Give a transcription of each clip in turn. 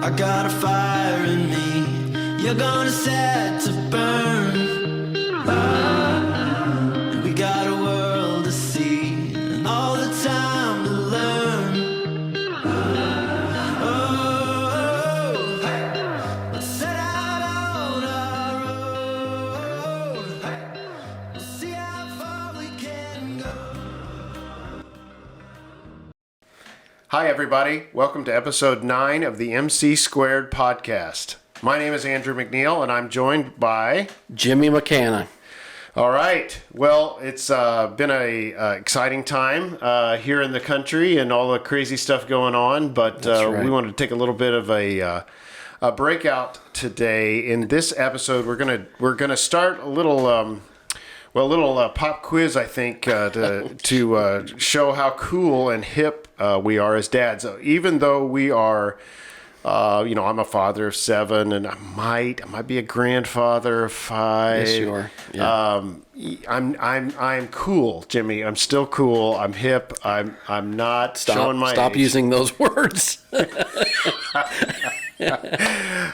I got a fire in me. You're gonna set to burn. And we got a world to see and all the time to learn. Oh, hey. Let's set out on our road. Hey. We'll see how far we can go. Hi, everybody. Welcome to episode 9 of the McSquared podcast. My name is Andrew McNeil, and I'm joined by Jimmy McCanna. All right. Well, it's been a exciting time here in the country and all the crazy stuff going on. But right. We wanted to take a little bit of a breakout today. In this episode, we're gonna start a little. Pop quiz, I think, to show how cool and hip we are as dads. So even though we are, I'm a father of 7, and I might be a grandfather of 5. Yes, you are. Yeah. I'm cool, Jimmy. I'm still cool. I'm hip. I'm not showing my Stop age. using those words.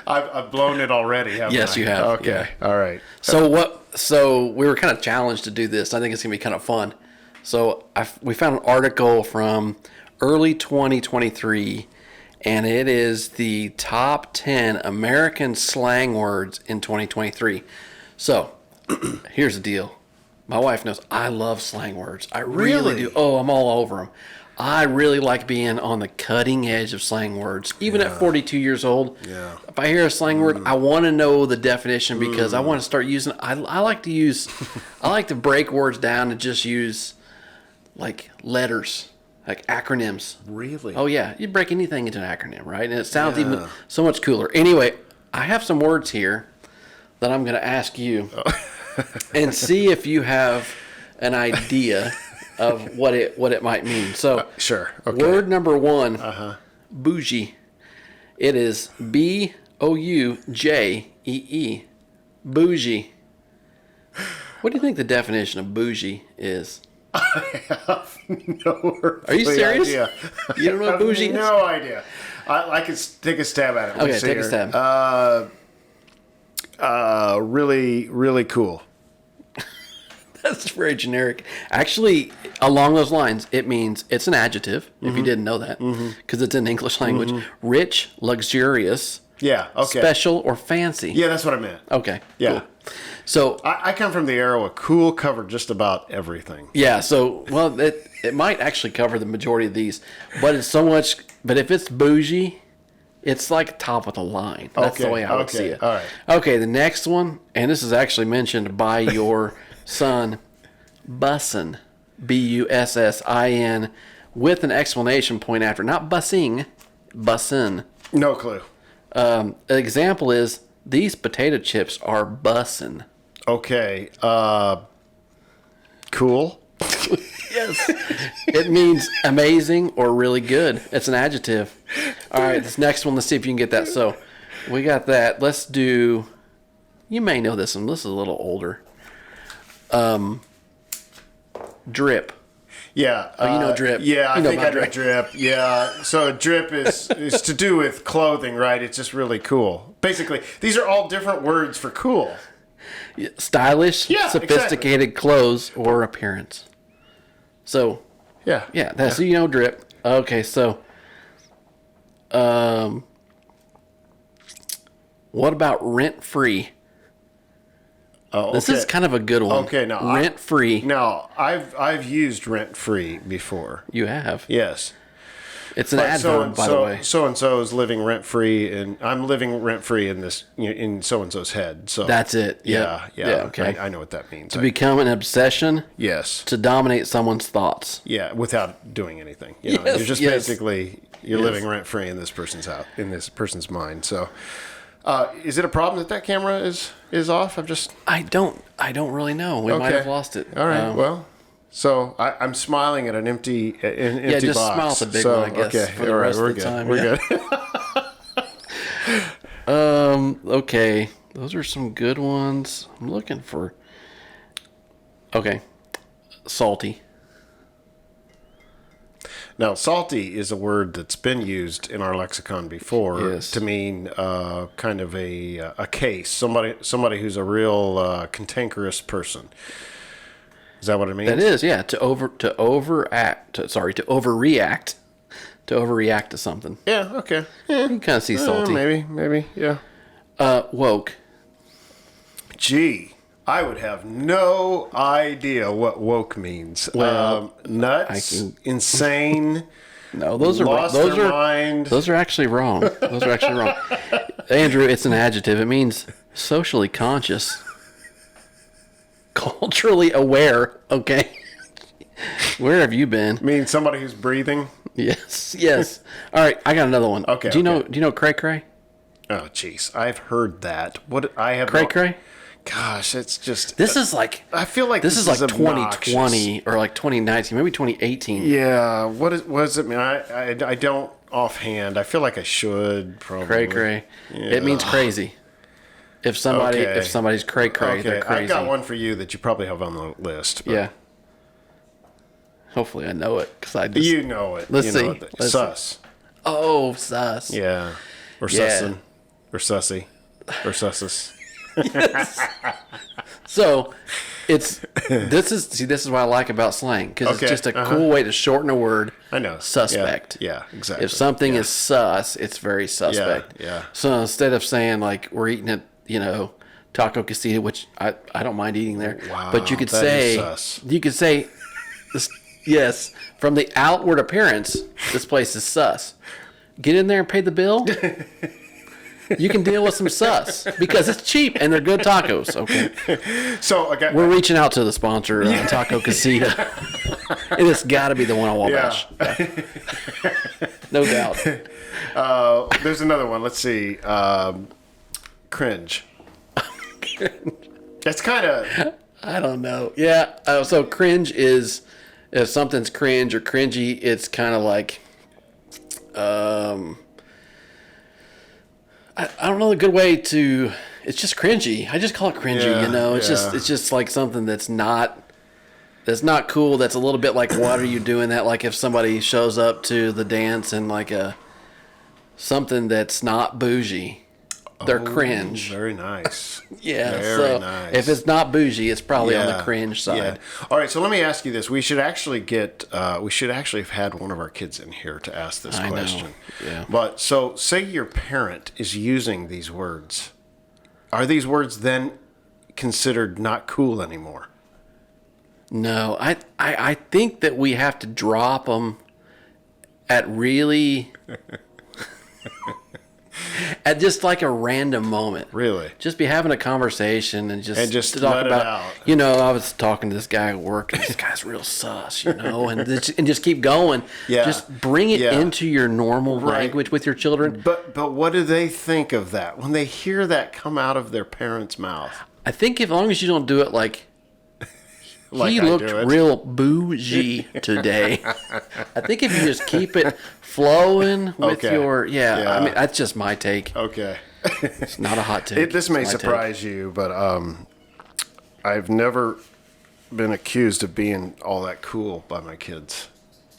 I've blown it already, haven't I? Yes, you have. Okay. Yeah. All right. So we were kind of challenged to do this. I think it's gonna be kind of fun. So we found an article from early 2023, and it is the top 10 American slang words in 2023. So here's the deal. My wife knows I love slang words. I really do. Oh, I'm all over them. I really like being on the cutting edge of slang words. Even at 42 years old, if I hear a slang word, I want to know the definition because I want to start using. I like to break words down and just use like letters, like acronyms. Really? Oh yeah, you break anything into an acronym, right? And it sounds even so much cooler. Anyway, I have some words here that I'm going to ask you and see if you have an idea of what it might mean. So sure. Okay. Word number 1, bougie. It is Boujee. Bougie. What do you think the definition of bougie is? I have no Are you serious? idea. You don't know what bougie is? No idea. I can take a stab at it. Let's Okay, see take a here. stab. Really, really cool. That's very generic. Actually, along those lines, it means it's an adjective, if you didn't know that, because it's in English language. Rich, luxurious, Yeah. Okay. special, or fancy. Yeah, that's what I meant. Okay. Yeah. Cool. So, I come from the era where cool covered just about everything. yeah, it might actually cover the majority of these, but it's so much, but if it's bougie, it's like top of the line. That's the way I would see it. All right. Okay, the next one, and this is actually mentioned by your son, bussin', Bussin, with an exclamation point after, not bussing, bussin'. No clue. An example is, these potato chips are bussin'. Okay. Cool. Yes. It means amazing or really good. It's an adjective. All right, this next one, let's see if you can get that. So we got that. Let's do, you may know this one. This is a little older. Drip. Yeah. Oh, you know drip. Yeah, I think I know drip. drip. Yeah. So drip is to do with clothing, right? It's just really cool. Basically, these are all different words for cool. Stylish, Yeah, sophisticated clothes or appearance. So, Yeah. yeah, that's so you know drip. Okay, so what about rent-free? Oh, This is kind of a good one. Okay, now rent-free. Now, I've used rent-free before. You have. Yes. It's an adverb, by the way. So and so is living rent-free, and I'm living rent-free in this in so and so's head. So That's it. Yeah. Okay. I know what that means. To become an obsession, Yes. to dominate someo's thoughts. Yeah, without doing anything. You know, Yes, you're just yes. basically living rent-free in this person's house, in this person's mind. So, is it a problem that camera is off? I don't really know. We might have lost it. All right. Well, so I'm smiling at an empty yeah, just box. smile at the big so, one, I guess. Okay. For the All right. rest We're of the good. time. We're good. Okay. Those are some good ones. I'm looking for. Okay. Salty. Now, salty is a word that's been used in our lexicon before Yes. to mean kind of a case, somebody who's a real cantankerous person. Is that what it means? That is, yeah, to overreact to something. Yeah. Okay. You can kind of see salty. Maybe. Yeah. Woke. Gee, I would have no idea what woke means. Well, Nuts, insane. No, those are Lost those their are mind. those are actually wrong. Those are actually wrong. Andrew, it's an adjective. It means socially conscious, culturally aware. Okay, where have you been? Means somebody who's breathing. Yes. All right, I got another one. Okay, Do you okay. know cray cray? Oh, jeez, I've heard that. What I have Cray no- cray. Gosh, it's just. This is like I feel like this is like obnoxious. 2020 or like 2019, maybe 2018. Yeah. What does it mean? I don't offhand. I feel like I should probably. Cray cray. It means crazy. If somebody's cray cray, they're Okay, crazy. I've got one for you that you probably have on the list. But Yeah. Hopefully I know it because I just. You know it. Let's you see. know it. Let's Sus. Oh, sus. Yeah. Or Yeah. sussin. Or sussy. Or sussus. So, this is what I like about slang because Okay, it's just a cool way to shorten a word. I know. Suspect. Yeah, exactly. If something is sus, it's very suspect. Yeah. So instead of saying like we're eating at taco casita, which I don't mind eating there, Wow, but you could that say is sus. yes, from the outward appearance, this place is sus. Get in there and pay the bill. You can deal with some sus because it's cheap and they're good tacos. Okay, So, okay. we're reaching out to the sponsor, Taco Casita. And it's got to be the one on Wabash. Yeah. No doubt. There's another one. Let's see. Cringe. It's kind of. I don't know. Yeah. So cringe is if something's cringe or cringy, it's kind of like, I don't know a good way to. It's just cringy. I just call it cringy. Yeah, It's just like something that's not cool. That's a little bit like, what are you doing that? Like if somebody shows up to the dance and like something that's not bougie, they're cringe. Very nice. Yeah. Very So nice. if it's not bougie, it's probably on the Yeah, cringe side. Yeah. All right. So let me ask you this: we should actually have had one of our kids in here to ask this I know, question. yeah. But so, say your parent is using these words. Are these words then considered not cool anymore? No, I think that we have to drop them at really at just like a random moment. Really? Just be having a conversation and just let talk it about. out. I was talking to this guy at work, and this guy's real sus, and just keep going. Yeah. Just bring it Yeah. into your normal Right. language with your children. But what do they think of that when they hear that come out of their parent's mouth? I think as long as you don't do it like Like he I looked do it. real bougie today. I think if you just keep it flowing with Okay. Yeah. I mean that's just my take. Okay. It's not a hot take. This may It's my surprise you, but I've never been accused of being all that cool by my kids.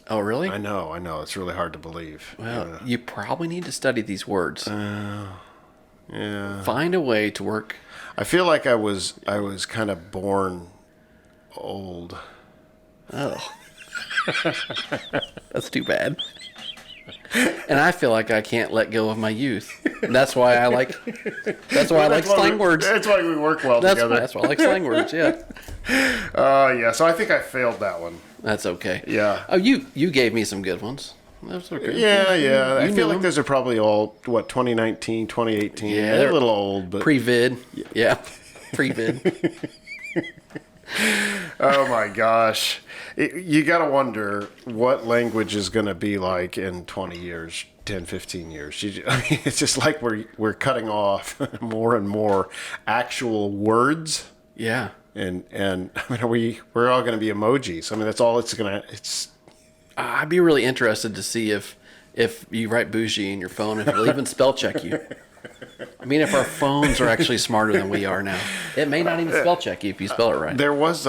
take. Oh, really? I know. It's really hard to believe. Well, you probably need to study these words. Yeah. Find a way to work. I feel like I was kind of born old. Oh, that's too bad. And I feel like I can't let go of my youth. And that's why I like. That's why I like slang words. That's why we work well That's together. why I like slang words. Yeah, Yeah. So I think I failed that one. that's okay. Yeah. Oh, you gave me some good ones. That's okay. Yeah. I You feel know. like those are probably all 2019, 2018. Yeah, They're a they're little old, but Pre-vid. Yeah. Pre-vid. oh my gosh. You got to wonder what language is going to be like in 20 years, 10, 15 years. It's just like we're cutting off more and more actual words. Yeah. And I mean, we're all going to be emojis. I mean, that's all it's I'd be really interested to see if you write bougie in your phone, if it'll even spell check you. I mean, if our phones are actually smarter than we are now, it may not even spell check you if you spell it right. There was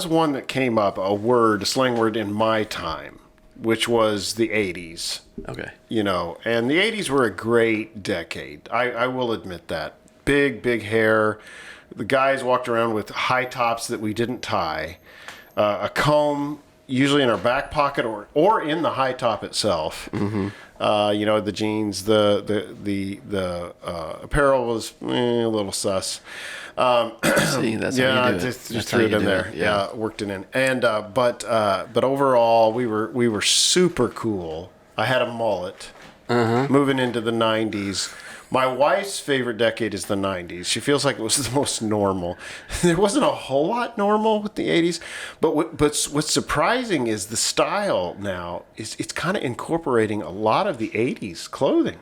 one that came up, a slang word in my time which was the 80s. Okay. You know, and the 80s were a great decade. I will admit that. Big hair. The guys walked around with high tops that we didn't tie. A comb, usually in our back pocket or in the high top itself. Mm-hmm. You know, the jeans, the apparel was a little sus. See, that's how you do it. Just threw it in there. Yeah, worked it in. And but overall, we were super cool. I had a mullet. Moving into the 90s. My wife's favorite decade is the 90s. She feels like it was the most normal. There wasn't a whole lot normal with the 80s, but what's surprising is the style now is it's kind of incorporating a lot of the 80s clothing.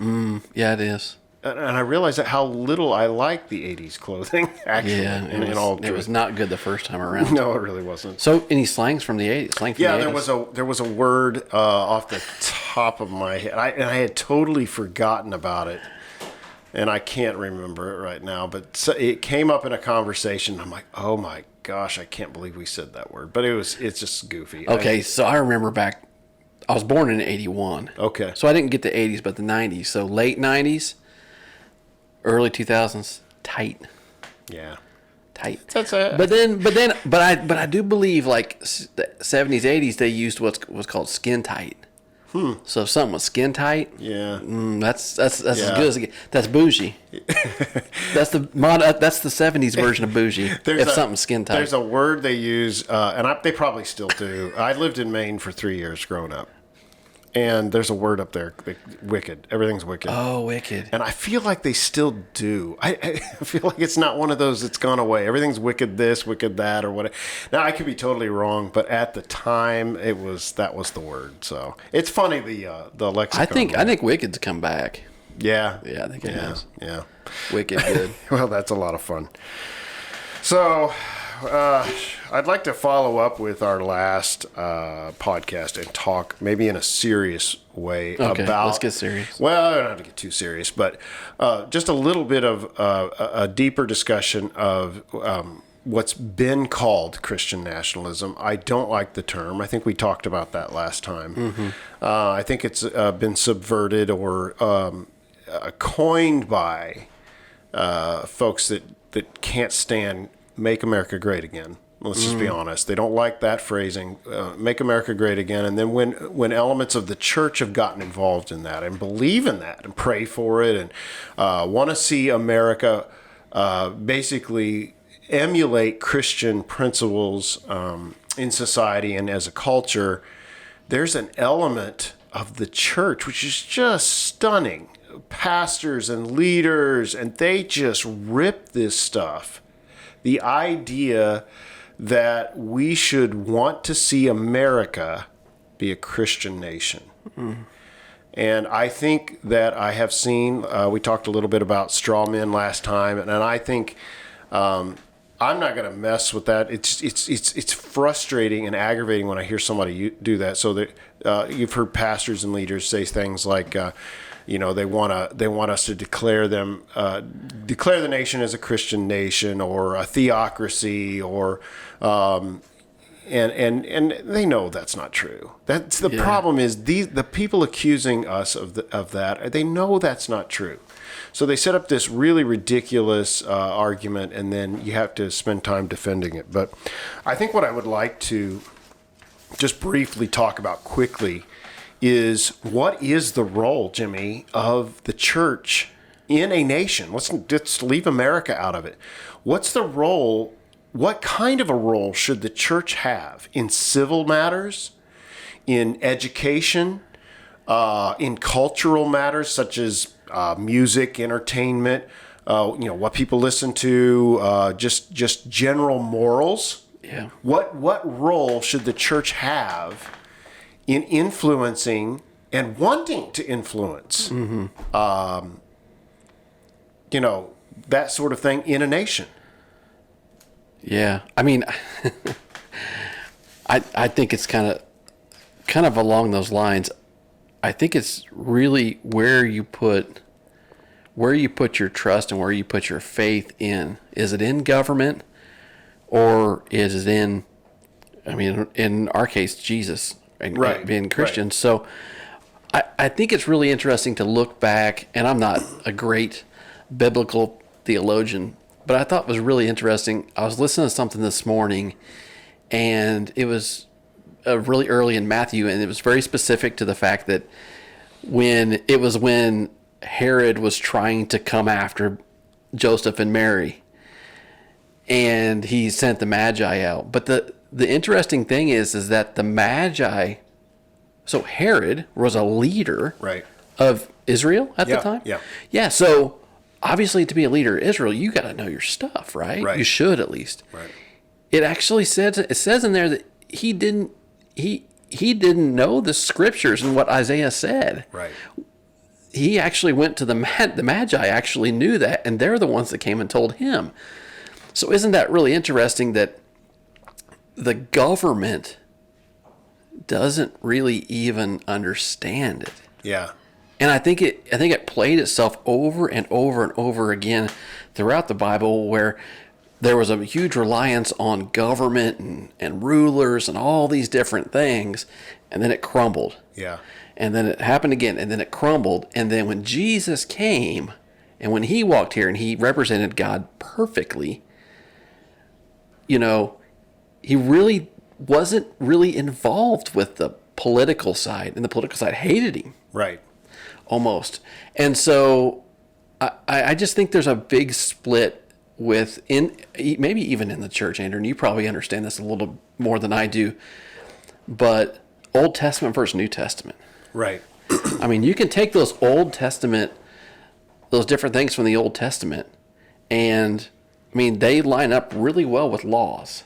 Yeah, it is. And I realized that how little I like the 80s clothing, actually. Yeah, it was not good the first time around. No, it really wasn't. So, any slangs from the 80s? Slang from the 80s? There was a word off the top of my head. I had totally forgotten about it, and I can't remember it right now. But it came up in a conversation. I'm like, oh my gosh, I can't believe we said that word. But it's just goofy. Okay, so I remember back. I was born in '81. Okay. So I didn't get the 80s, but the 90s. So late 90s, early 2000s, tight. Yeah. Tight. That's it. But I do believe like the 70s, 80s they used what's called skin tight. So if something was skin tight, Yeah. that's as good as it gets. That's bougie. That's the 70s version of bougie. Something's skin tight. There's a word they use, and they probably still do. I lived in Maine for 3 years growing up. And there's a word up there, wicked. Everything's wicked. Oh, wicked. And I feel like they still do. I feel like it's not one of those that's gone away. Everything's wicked this, wicked that, or whatever. Now, I could be totally wrong, but at the time, that was the word. So it's funny, the lexicon. I think wicked's come back. Yeah. Yeah, I think it has. Yeah. Wicked good. Well, that's a lot of fun. So, I'd like to follow up with our last podcast and talk maybe in a serious way about... let's get serious. Well, I don't have to get too serious, but just a little bit of a deeper discussion of what's been called Christian nationalism. I don't like the term. I think we talked about that last time. Mm-hmm. I think it's been subverted or coined by folks that can't stand Make America Great Again. Let's just be honest. They don't like that phrasing, Make America Great Again. And then when elements of the church have gotten involved in that and believe in that and pray for it and want to see America basically emulate Christian principles in society and as a culture, there's an element of the church which is just stunning. Pastors and leaders, and they just rip this stuff. The idea that we should want to see America be a Christian nation. Mm. And I think that I have seen, we talked a little bit about straw men last time, and I think I'm not going to mess with that. It's frustrating and aggravating when I hear somebody do that. So that you've heard pastors and leaders say things like, they want us to declare the nation as a Christian nation or a theocracy or and they know that's not true. That's the problem is the people accusing us of that, they know that's not true. So they set up this really ridiculous argument, and then you have to spend time defending it. But I think what I would like to just briefly talk about quickly is what is the role, Jimmy, of the church in a nation? Let's leave America out of it. What's the role? What kind of a role should the church have in civil matters, in education, in cultural matters such as music, entertainment, what people listen to, just general morals? Yeah. What role should the church have in influencing and wanting to influence, that sort of thing in a nation? Yeah, I mean, I think it's kind of along those lines. I think it's really where you put your trust and where you put your faith in. Is it in government, or is it in? I mean, in our case, Jesus and Right, being Christian. right. So I think it's really interesting to look back, and I'm not a great biblical theologian, but I thought it was really interesting. I was listening to something this morning, and it was really early in Matthew, and it was very specific to the fact that when Herod was trying to come after Joseph and Mary, and he sent the Magi out. But the interesting thing is that the Magi, so Herod was a leader Right. of Israel at the Yeah, time. yeah. Yeah. So obviously, to be a leader of Israel, you got to know your stuff, right? Right. You should at least. Right. It says in there that he didn't know the scriptures and what Isaiah said. Right. He actually went to the Magi actually knew that, and they're the ones that came and told him. So isn't that really interesting that the government doesn't really even understand it? Yeah. And I think it played itself over and over and over again throughout the Bible, where there was a huge reliance on government and rulers and all these different things, and then it crumbled. Yeah. And then it happened again, and then it crumbled. And then when Jesus came, and when he walked here and he represented God perfectly, he really wasn't really involved with the political side, and the political side hated him Right. almost. And so I just think there's a big split maybe even in the church, Andrew, and you probably understand this a little more than I do, but Old Testament versus New Testament. Right. I mean, you can take those different things from the Old Testament, and I mean, they line up really well with laws.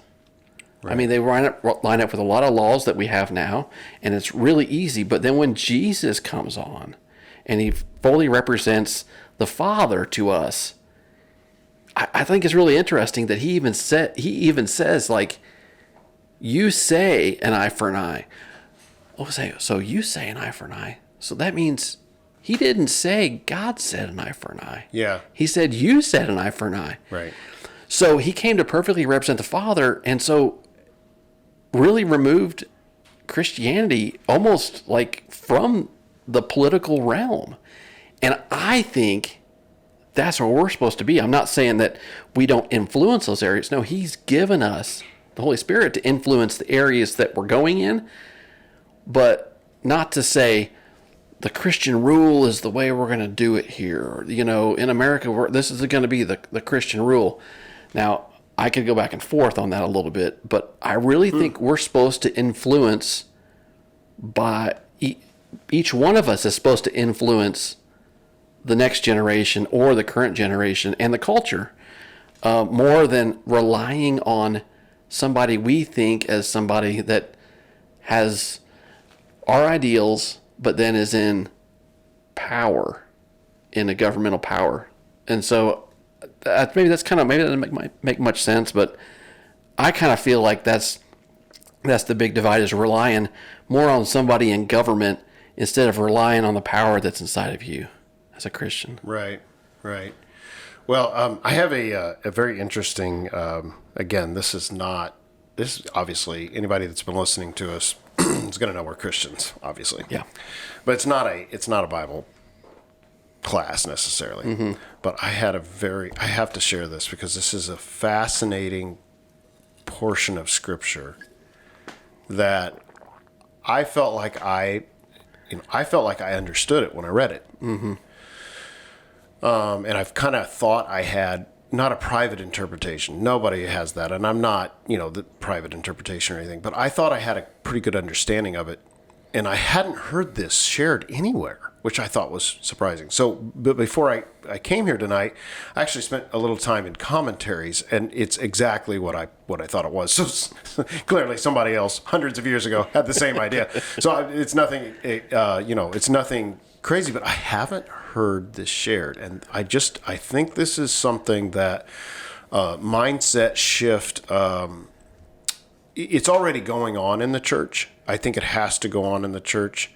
Right. I mean, they line up with a lot of laws that we have now, and it's really easy. But then when Jesus comes on, and he fully represents the Father to us, I think it's really interesting that he even says, like, you say an eye for an eye. So you say an eye for an eye. So that means he didn't say God said an eye for an eye. Yeah. He said you said an eye for an eye. Right. So he came to perfectly represent the Father, and so really removed Christianity almost like from the political realm. And I think that's where we're supposed to be. I'm not saying that we don't influence those areas. No, he's given us the Holy Spirit to influence the areas that we're going in, but not to say the Christian rule is the way we're going to do it here. Or, in America, this is going to be the Christian rule. Now, I could go back and forth on that a little bit, but I really think we're supposed to influence each one of us is supposed to influence the next generation or the current generation and the culture more than relying on somebody we think as somebody that has our ideals, but then is in power, in a governmental power. And so maybe that doesn't make much sense, but I kind of feel like that's the big divide, is relying more on somebody in government instead of relying on the power that's inside of you as a Christian. Right. Right. Well, I have a very interesting. Again, this obviously anybody that's been listening to us is going to know we're Christians, obviously. Yeah. But it's not a Bible class necessarily. Mm-hmm. But I have to share this because this is a fascinating portion of Scripture that I felt like I understood it when I read it. Mm-hmm. And I've kind of thought I had not a private interpretation. Nobody has that, and I'm not, the private interpretation or anything. But I thought I had a pretty good understanding of it, and I hadn't heard this shared anywhere, which I thought was surprising. So, but before I came here tonight, I actually spent a little time in commentaries, and it's exactly what I thought it was. So clearly, somebody else hundreds of years ago had the same idea. So it's nothing, it's nothing crazy, but I haven't heard this shared, and I think this is something that mindset shift. It's already going on in the church. I think it has to go on in the church.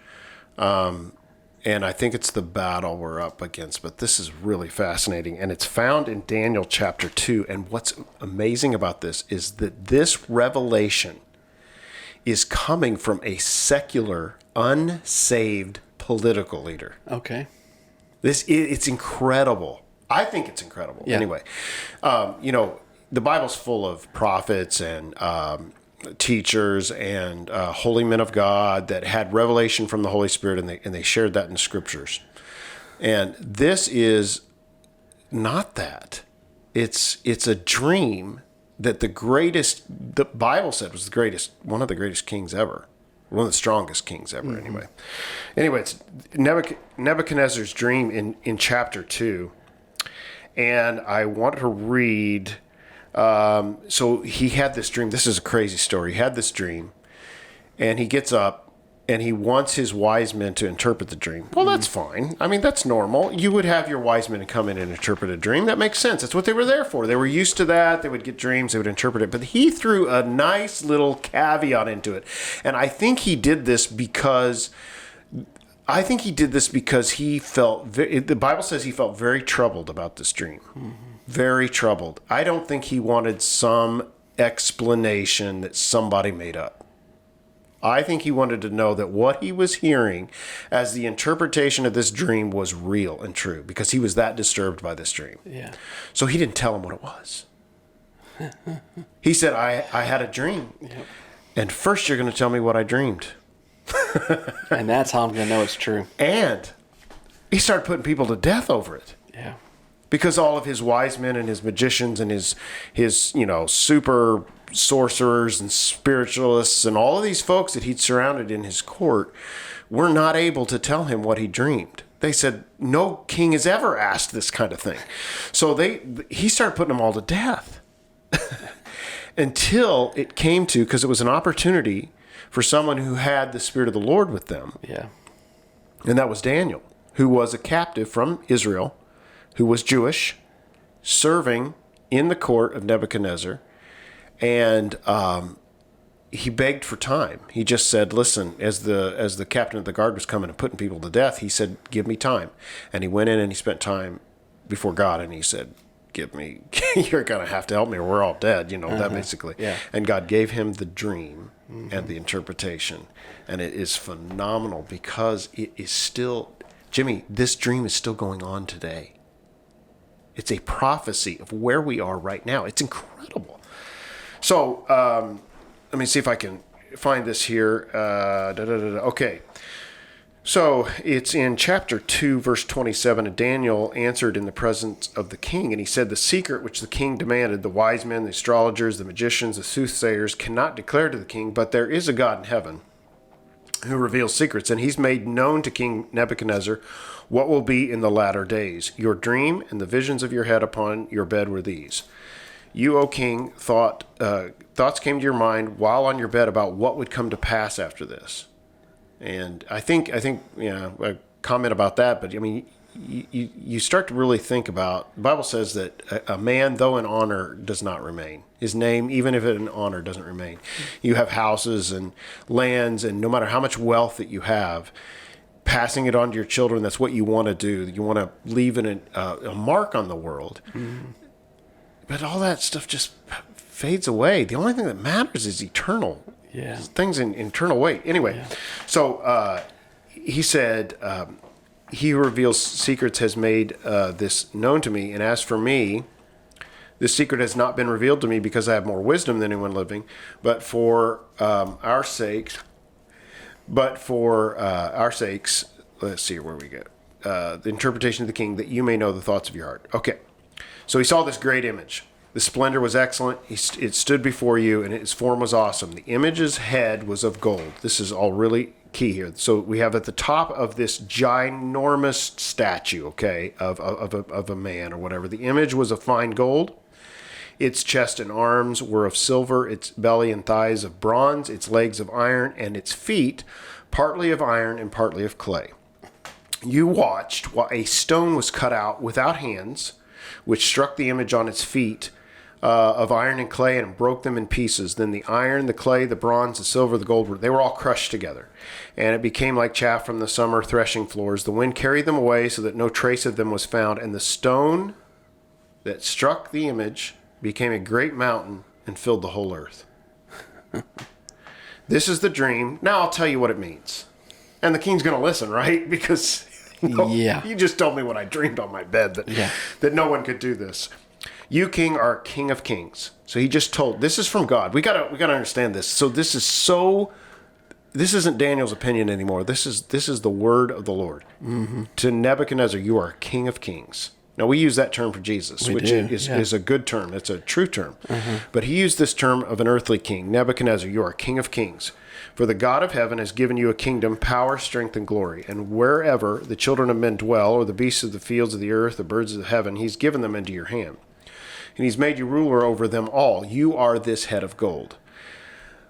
And I think it's the battle we're up against. But this is really fascinating. And it's found in Daniel chapter 2. And what's amazing about this is that this revelation is coming from a secular, unsaved political leader. Okay. It's incredible. I think it's incredible. Yeah. Anyway, the Bible's full of prophets and teachers and holy men of God that had revelation from the Holy Spirit, and they shared that in the Scriptures. And this is not that. It's a dream that the Bible said was one of the greatest kings ever. One of the strongest kings ever, anyway. Anyway, it's Nebuchadnezzar's dream in chapter 2. And I want to read... so he had this dream. This is a crazy story. He had this dream, and he gets up, and he wants his wise men to interpret the dream. Well, that's fine. I mean, that's normal. You would have your wise men come in and interpret a dream. That makes sense. That's what they were there for. They were used to that. They would get dreams. They would interpret it. But he threw a nice little caveat into it. And I think he did this because he felt, the Bible says he felt very troubled about this dream. Very troubled. I don't think he wanted some explanation that somebody made up. I think he wanted to know that what he was hearing as the interpretation of this dream was real and true, because he was that disturbed by this dream. Yeah. So he didn't tell him what it was. He said, I had a dream. Yep. And first you're going to tell me what I dreamed. And that's how I'm going to know it's true. And he started putting people to death over it. Yeah. Because all of his wise men and his magicians and his super sorcerers and spiritualists and all of these folks that he'd surrounded in his court were not able to tell him what he dreamed. They said, no king has ever asked this kind of thing. So he started putting them all to death. Until it came to, because it was an opportunity for someone who had the Spirit of the Lord with them. Yeah. And that was Daniel, who was a captive from Israel, who was Jewish, serving in the court of Nebuchadnezzar. And he begged for time. He just said, listen, as the captain of the guard was coming and putting people to death, he said, give me time. And he went in and he spent time before God, and he said, you're going to have to help me or we're all dead, that basically. Yeah. And God gave him the dream and the interpretation. And it is phenomenal because it is still, Jimmy, this dream is still going on today. It's a prophecy of where we are right now. It's incredible. So let me see if I can find this here. Okay. So it's in chapter 2, verse 27. And Daniel answered in the presence of the king, and he said, the secret which the king demanded, the wise men, the astrologers, the magicians, the soothsayers cannot declare to the king, but there is a God in heaven who reveals secrets, and he's made known to King Nebuchadnezzar what will be in the latter days. Your dream and the visions of your head upon your bed were these. You, O king, thoughts came to your mind while on your bed about what would come to pass after this. And I think a comment about that, but I mean, you start to really think about, the Bible says that a man, though in honor, does not remain. His name, even if in honor, doesn't remain. You have houses and lands, and no matter how much wealth that you have, passing it on to your children, that's what you want to do. You want to leave a mark on the world. Mm-hmm. But all that stuff just fades away. The only thing that matters is eternal. Yeah. Things in eternal weight. Anyway, yeah. So he said, he who reveals secrets has made this known to me. And as for me, this secret has not been revealed to me because I have more wisdom than anyone living, but for our sakes, let's see where we go. The interpretation of the king, that you may know the thoughts of your heart. Okay. So he saw this great image. The splendor was excellent. It stood before you, and its form was awesome. The image's head was of gold. This is all really key here. So we have at the top of this ginormous statue, okay, of a man or whatever. The image was of fine gold. Its chest and arms were of silver. Its belly and thighs of bronze. Its legs of iron, and its feet partly of iron and partly of clay. You watched while a stone was cut out without hands, which struck the image on its feet of iron and clay and broke them in pieces. Then the iron, the clay, the bronze, the silver, the gold, they were all crushed together. And it became like chaff from the summer threshing floors. The wind carried them away so that no trace of them was found. And the stone that struck the image became a great mountain and filled the whole earth. This is the dream. Now I'll tell you what it means. And the king's going to listen, right? Because you just told me what I dreamed on my bed, that no one could do this. You, king, are king of kings. So he just told, this is from God. We gotta understand this. So this isn't Daniel's opinion anymore. This is the word of the Lord. Mm-hmm. To Nebuchadnezzar, you are king of kings. Now, we use that term for Jesus, which is a good term. It's a true term. Mm-hmm. But he used this term of an earthly king. Nebuchadnezzar, you are king of kings. For the God of heaven has given you a kingdom, power, strength, and glory. And wherever the children of men dwell, or the beasts of the fields of the earth, the birds of the heaven, he's given them into your hand. And he's made you ruler over them all. You are this head of gold.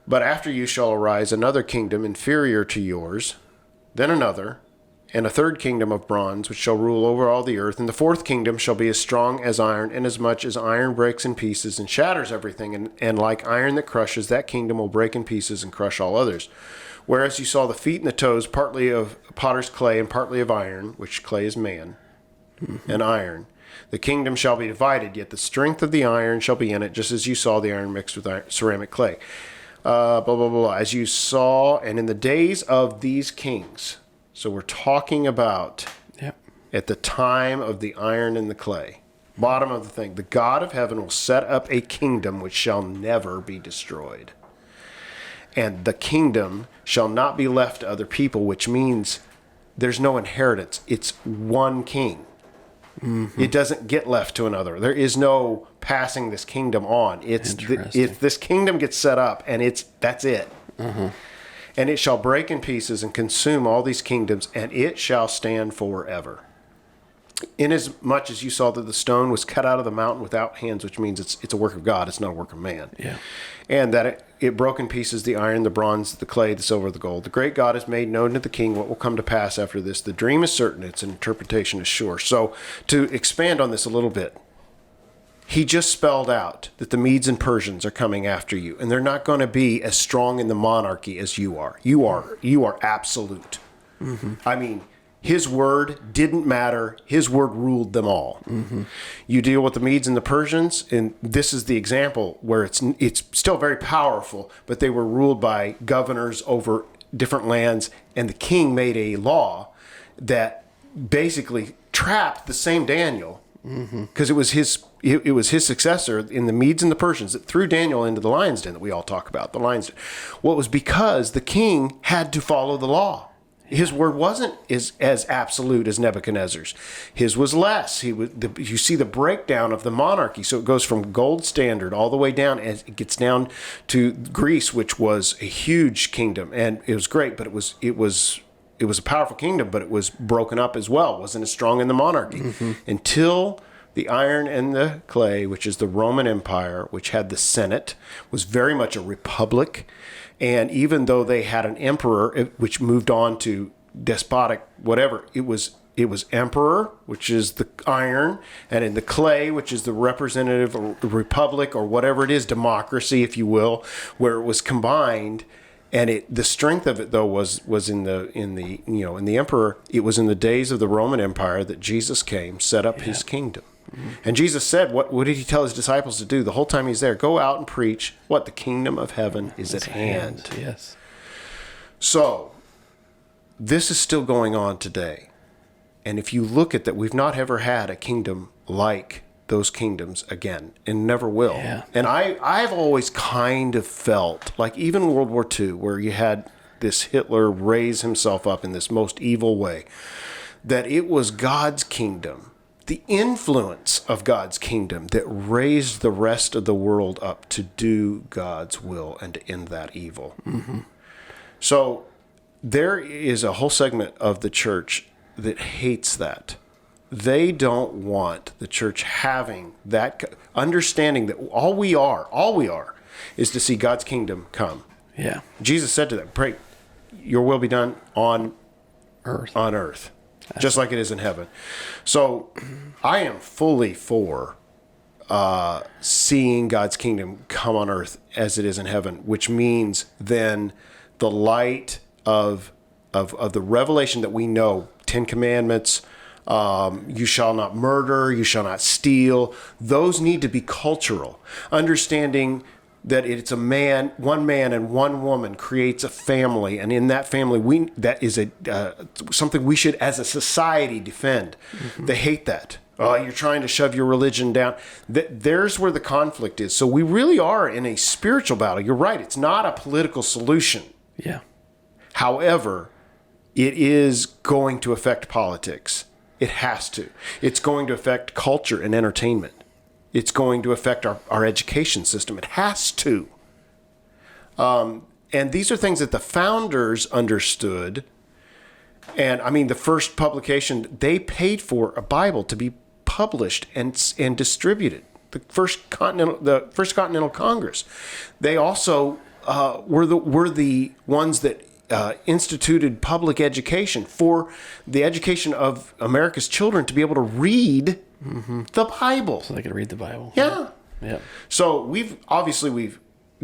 But after you shall arise another kingdom inferior to yours, then another, and a third kingdom of bronze, which shall rule over all the earth. And the fourth kingdom shall be as strong as iron, inasmuch as iron breaks in pieces and shatters everything. And like iron that crushes, that kingdom will break in pieces and crush all others. Whereas you saw the feet and the toes, partly of potter's clay and partly of iron, which clay is man, and iron. The kingdom shall be divided, yet the strength of the iron shall be in it, just as you saw the iron mixed with ceramic clay. Blah, blah, blah. As you saw, and in the days of these kings. So we're talking about at the time of the iron and the clay. Bottom of the thing. The God of heaven will set up a kingdom which shall never be destroyed. And the kingdom shall not be left to other people, which means there's no inheritance. It's one king. Mm-hmm. It doesn't get left to another. There is no passing this kingdom on. It's this kingdom gets set up, and that's it. Mm-hmm. And it shall break in pieces and consume all these kingdoms, and it shall stand forever. Inasmuch as you saw that the stone was cut out of the mountain without hands, which means it's a work of God, it's not a work of man. Yeah. And that it broke in pieces the iron, the bronze, the clay, the silver, the gold. The great God has made known to the king what will come to pass after this. The dream is certain, its interpretation is sure. So to expand on this a little bit, he just spelled out that the Medes and Persians are coming after you, and they're not going to be as strong in the monarchy as you are. You are absolute. Mm-hmm. I mean, his word didn't matter. His word ruled them all. Mm-hmm. You deal with the Medes and the Persians, and this is the example where it's still very powerful, but they were ruled by governors over different lands, and the king made a law that basically trapped the same Daniel, because it was his successor in the Medes and the Persians that threw Daniel into the lion's den that we all talk about, the lion's den. Well, it was because the king had to follow the law. His word wasn't as absolute as Nebuchadnezzar's. His was less. You see the breakdown of the monarchy. So it goes from gold standard all the way down, and it gets down to Greece, which was a huge kingdom, and it was great, but it was a powerful kingdom, but it was broken up as well. It wasn't as strong in the monarchy until the iron and the clay, which is the Roman Empire, which had the Senate, was very much a republic. And even though they had an emperor, which moved on to despotic, whatever, it was emperor, which is the iron, and in the clay, which is the representative or republic or whatever it is, democracy, if you will, where it was combined. And the strength of it though was in the emperor. It was in the days of the Roman Empire that Jesus came, set up his kingdom. Mm-hmm. And Jesus said, what did he tell his disciples to do the whole time he's there? Go out and preach what the kingdom of heaven is at hand. Yes. So this is still going on today. And if you look at that, we've not ever had a kingdom like those kingdoms again, and never will. Yeah. And I've always kind of felt like even World War II, where you had this Hitler raise himself up in this most evil way, that it was God's kingdom, the influence of God's kingdom, that raised the rest of the world up to do God's will and to end that evil. Mm-hmm. So there is a whole segment of the church that hates that. They don't want the church having that understanding that all we are is to see God's kingdom come. Yeah. Jesus said to them, pray, your will be done on earth, just like it is in heaven. So I am fully for seeing God's kingdom come on earth as it is in heaven, which means then the light of the revelation that we know, 10 Commandments, you shall not murder, you shall not steal. Those need to be cultural. Understanding that it's one man and one woman creates a family, and in that family, that is something we should, as a society, defend. Mm-hmm. They hate that. Oh, you're trying to shove your religion down. There's where the conflict is. So we really are in a spiritual battle. You're right. It's not a political solution. Yeah. However, it is going to affect politics. It has to. It's going to affect culture and entertainment. It's going to affect our education system. It has to. And these are things that the founders understood. And I mean, the first publication, they paid for a Bible to be published and distributed. The First Continental Congress. They also were the ones that instituted public education for the education of America's children to be able to read the Bible. So they could read the Bible. Yeah. Yeah. So we've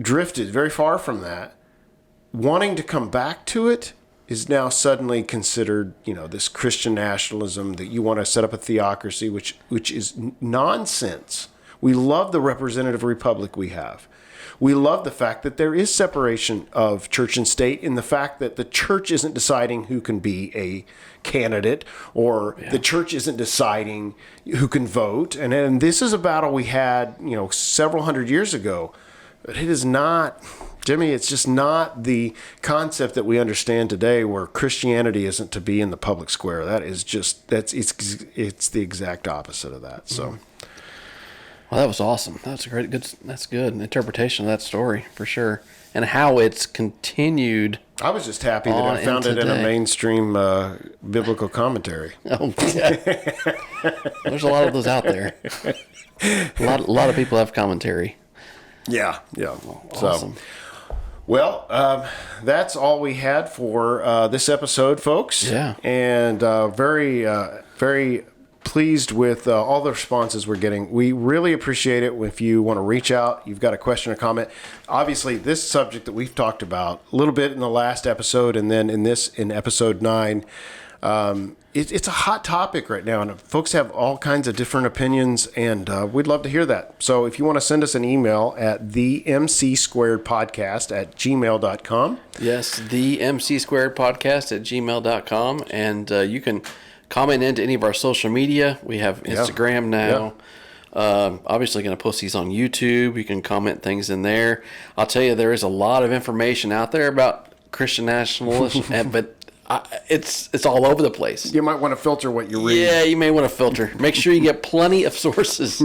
drifted very far from that. Wanting to come back to it is now suddenly considered, this Christian nationalism, that you want to set up a theocracy, which is nonsense. We love the representative republic we have. We love the fact that there is separation of church and state, in the fact that the church isn't deciding who can be a candidate, or the church isn't deciding who can vote. And this is a battle we had, several hundred years ago. But it is not, Jimmy, it's just not the concept that we understand today, where Christianity isn't to be in the public square. That is just, it's the exact opposite of that. So. Well, that was awesome. That's good interpretation of that story, for sure. And how it's continued. I was just happy that I found it in a mainstream biblical commentary. Oh, yeah. There's a lot of those out there. A lot of people have commentary. Yeah. Awesome. Well, that's all we had for this episode, folks. Yeah. And very pleased with all the responses we're getting. We really appreciate it. If you want to reach out, you've got a question or comment. Obviously, this subject that we've talked about a little bit in the last episode, and then in episode 9, it's a hot topic right now, and folks have all kinds of different opinions, and we'd love to hear that. So if you want to send us an email at themcsquaredpodcast@gmail.com. Yes, themcsquaredpodcast@gmail.com, and you can comment into any of our social media. We have Instagram now. Obviously going to post these on YouTube. You can comment things in there. I'll tell you, there is a lot of information out there about Christian nationalism, but it's all over the place. You might want to filter what you read. Yeah, you may want to filter. Make sure you get plenty of sources.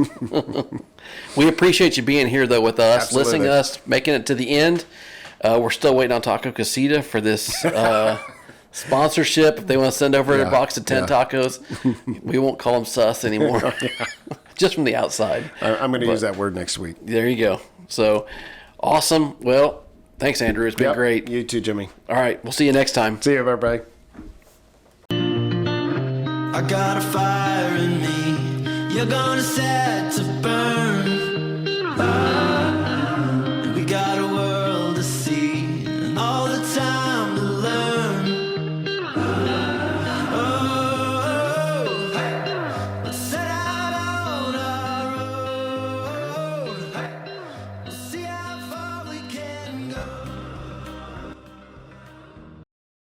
We appreciate you being here, though, with us, Absolutely. Listening to us, making it to the end. We're still waiting on Taco Casita for this sponsorship. If they want to send over a box of 10 tacos, we won't call them sus anymore. Just from the outside. I'm going to use that word next week. There you go. So, awesome. Well, thanks, Andrew. It's been great. You too, Jimmy. All right. We'll see you next time. See you, everybody. I got a fire in me. You're gonna set to burn.